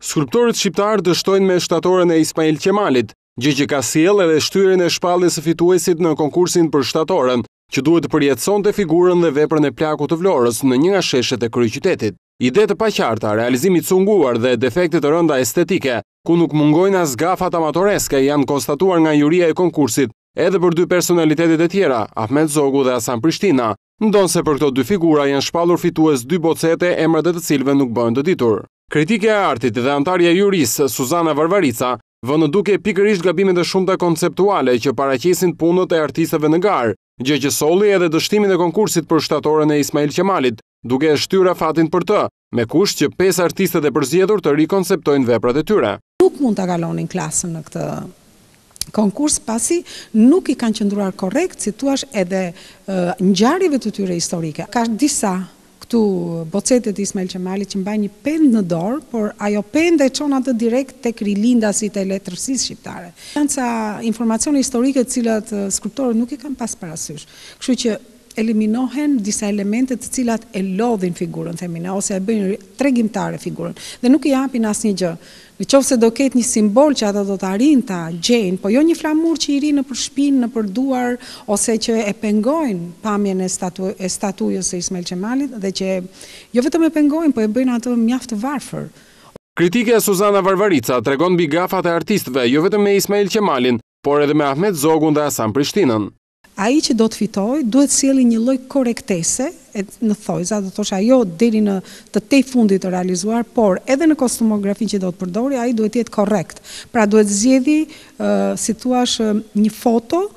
Skulptorët shqiptar dështojnë me shtatorën e Ismail Qemalit, gjë që ka sjellë edhe shtyrjen e shpalljes së fituesit në konkursin për shtatorën, që duhet të përjetësonte figurën dhe veprën e plakut të Vlorës në një nga sheshet e kryeqytetit. Ide të paqarta, realizimi i cunguar dhe defekte të rënda estetike, ku nuk mungojnë as gafat amatoreske, janë konstatuar nga juria e konkursit, edhe për dy personalitetet e tjera, Ahmet Zogu dhe Hasan Prishtina, ndonse për këto dy figura janë shpallur fitues dy bocete, emrat e të cilëve nuk bëhen të ditur. Kritike e artit dhe antarja e jurisë, Suzana Varvarica, vënë duke pikërisht gabimet e shumta konceptuale që paraqesin punët e artistëve në garë, gjë që solli edhe dështimin e konkursit për shtatorën e Ismail Qemalit, duke e shtyra fatin për të, me kusht që 5 artistët e përzgjedhur të rikonceptojnë veprat e tyre. Nuk mund ta kalonin klasën në këtë konkurs pasi nuk i kanë qëndruar korrekt, si thua edhe ngjarjeve të tyre historike. Ka disa këtu bocetet e Ismail Qemalit që mbajnë një pend në dorë, por ajo pend e çon atë direkt tek rilindasit e letërsisë shqiptare. Janë ca informacione historike të cilat skulptorët nuk i kanë pas parasysh. Kështu që eliminohen disa elemente të cilat e lodhin figurën femine ose e bëjnë tregimtare figurën dhe nuk i japin asnjë gjë. Nëse do ketë një simbol që ata do të arrijnë ta gjejnë, po jo një flamur që i ri nëpër shpinë, nëpër duar ose që e pengojnë pamjen e statujës së Ismail Qemalit dhe që jo vetëm e pengojnë, po e bëjnë atë mjaft të varfër. Kritike e Suzana Varvarica tregon mbi gafat e artistëve, jo vetëm me Ismail Qemalin, por edhe me Ahmet Zogun dhe Hasan Prishtinën. Ai që do të fitojë duhet sjellë një lloj korrektese në thojza, do thosh ajo deri në të fundit të realizuar, por edhe në kostumografi që do të përdori, ai duhet të jetë korrekt. Pra duhet zgjedhë, si thua, një foto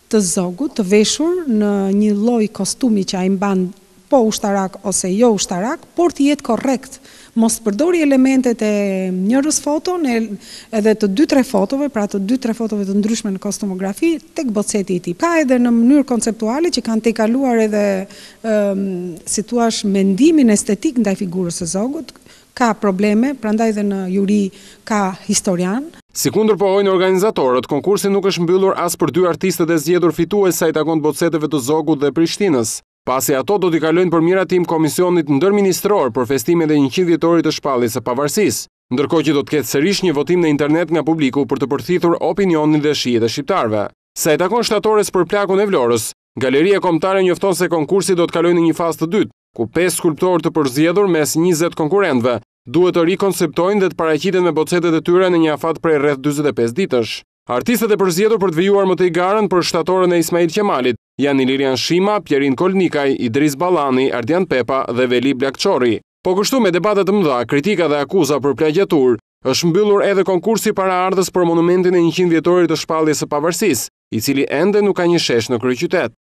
të Zogut të veshur në një lloj kostumi që ai mban po ushtarak ose jo ushtarak, por të jetë korrekt. Mos përdori elementet e njërës foto edhe të 2-3 fotove, pra të 2-3 fotove të ndryshme në kostumografi, tek boceti i tij. Ka edhe në mënyrë konceptuale që kanë tejkaluar edhe, si thua, mendimin estetik ndaj figurës së Zogut, ka probleme, prandaj edhe në juri ka historian. Si kundërpohojnë organizatorët, konkursi nuk është mbyllur as për 2 artistët e zgjedhur fitues sa i takon boceteve të Zogut dhe Prishtinës, pasi ato do t'i kalojnë për miratim komisionit ndërministror për festimin e 100 vjetorit të shpalljes së pavarësisë, ndërkohë që do të ketë sërish një votim në internet nga publiku për të përthithur opinionin dhe shijet e shqiptarëve. Sa i takon shtatores për plakun e Vlorës, Galeria Kombëtare njofton se konkursi do të kalojë në një fazë të dytë, ku 5 skulptorë të përzgjedhur mes 20 konkurrentëve duhet të rikonceptojnë dhe të paraqiten me bocetet e tyre në një afat prej rreth 45 ditësh. Artistët e përzgjedhur për të vijuar më tej garën për shtatorën e Ismail Qemalit janë Ilirian Shima, Pjerin Kolnikaj, Idris Ballani, Ardian Pepa dhe Veli Blakçori. Po kështu me debatet të mëdha, kritika dhe akuza për plagjatur, është mbyllur edhe konkursi paraardhës për monumentin e 100 vjetorit të shpalljes së pavarësisë, i cili ende nuk ka një shesh në kryeqytet.